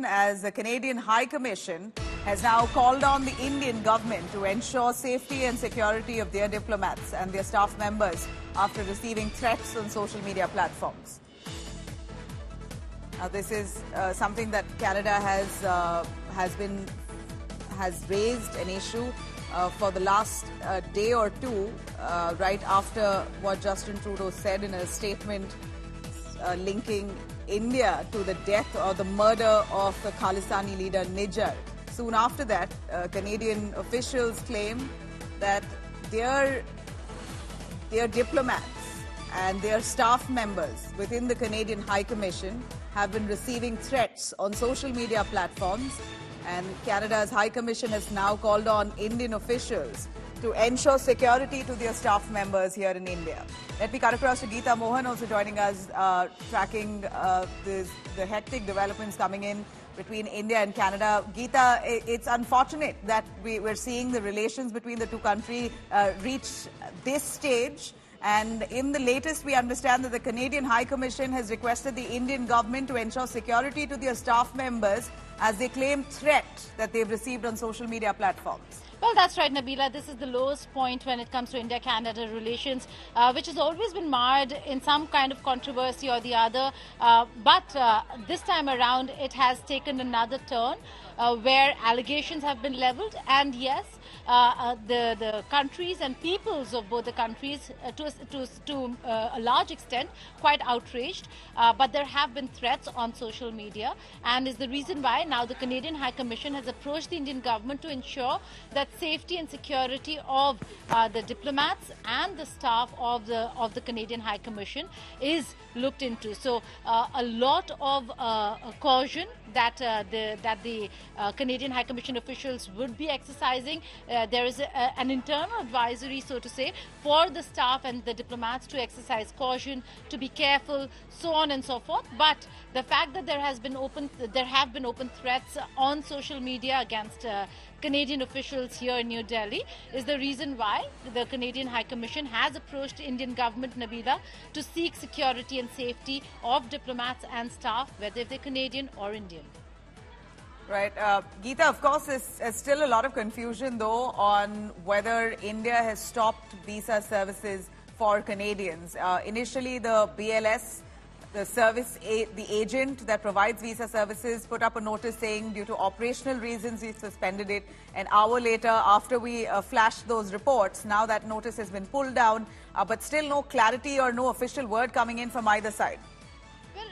attention as the Canadian High Commission has now called on the Indian government to ensure safety and security of their diplomats and their staff members after receiving threats on social media platforms. Now, this is something that Canada has raised an issue for the last day or two, right after what Justin Trudeau said in a statement linking India to the death or the murder of the Khalistani leader Nijjar. Soon after that, Canadian officials claim that their diplomats and their staff members within the Canadian High Commission have been receiving threats on social media platforms, and Canada's High Commission has now called on Indian officials to ensure security to their staff members here in India. Let me cut across to Geeta Mohan, also joining us, tracking the hectic developments coming in between India and Canada. Geeta, it's unfortunate that we're seeing the relations between the two countries reach this stage. And in the latest, we understand that the Canadian High Commission has requested the Indian government to ensure security to their staff members as they claim threat that they've received on social media platforms. Well, that's right, Nabila. This is the lowest point when it comes to India-Canada relations, which has always been marred in some kind of controversy or the other. But this time around, it has taken another turn where allegations have been leveled. And yes, the countries and peoples of both the countries, to a large extent, quite outraged. But there have been threats on social media, and is the reason why now the Canadian High Commission has approached the Indian government to ensure that safety and security of the diplomats and the staff of the Canadian High Commission is looked into. So a lot of caution that the Canadian High Commission officials would be exercising. There is an internal advisory, so to say, for the staff and the diplomats to exercise caution, to be careful, so on and so forth. But the fact that there have been open threats on social media against Canadian officials here in New Delhi is the reason why the Canadian High Commission has approached the Indian government, Nabila, to seek security and safety of diplomats and staff, whether they're Canadian or Indian. Right. Geeta, of course, there's still a lot of confusion, though, on whether India has stopped visa services for Canadians. Initially, the BLS, the agent that provides visa services, put up a notice saying due to operational reasons we suspended it. An hour later, after we flashed those reports, now that notice has been pulled down, but still no clarity or no official word coming in from either side. Well,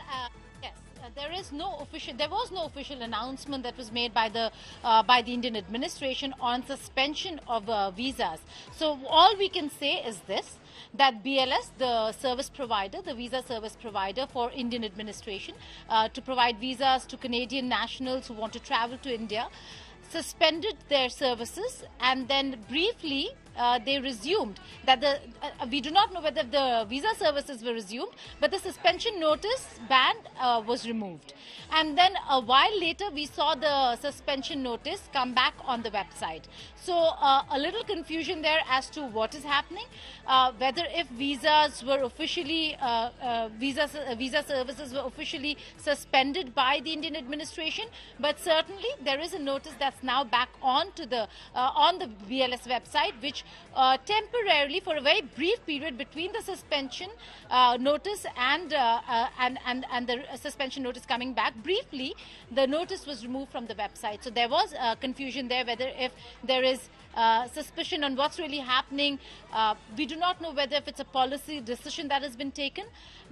yes, there was no official announcement that was made by the Indian administration on suspension of visas. So all we can say is this, that BLS, the service provider, the visa service provider for Indian administration, to provide visas to Canadian nationals who want to travel to India, suspended their services, and then briefly they resumed. We do not know whether the visa services were resumed, but the suspension notice ban was removed. And then a while later, we saw the suspension notice come back on the website. So a little confusion there as to what is happening, whether if visas were officially, visa services were officially suspended by the Indian administration. But certainly there is a notice that's now back on the BLS website, which temporarily, for a very brief period between the suspension notice and the suspension notice coming back, briefly the notice was removed from the website. So there was confusion there, whether if there is suspicion on what's really happening. We do not know whether if it's a policy decision that has been taken,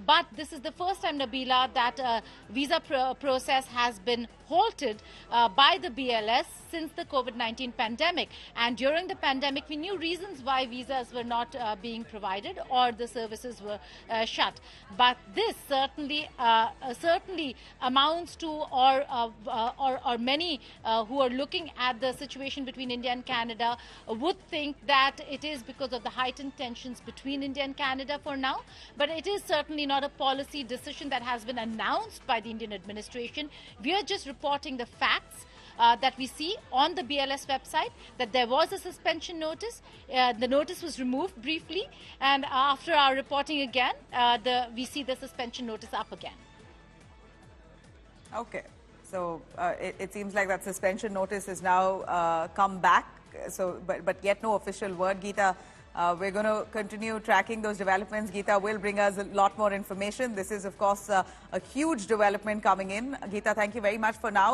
but this is the first time, Nabila, that visa process has been halted by the BLS since the COVID-19 pandemic. And during the pandemic, we knew reasons why visas were not being provided or the services were shut. But this certainly amounts to, or many who are looking at the situation between India and Canada would think that it is because of the heightened tensions between India and Canada for now. But it is certainly not a policy decision that has been announced by the Indian administration. We are just reporting the facts that we see on the BLS website, that there was a suspension notice. The notice was removed briefly, and after our reporting again, we see the suspension notice up again. Okay. So it seems like that suspension notice has now come back. So, but yet no official word. Geeta, we're going to continue tracking those developments. Geeta will bring us a lot more information. This is, of course, a huge development coming in. Geeta, thank you very much for now.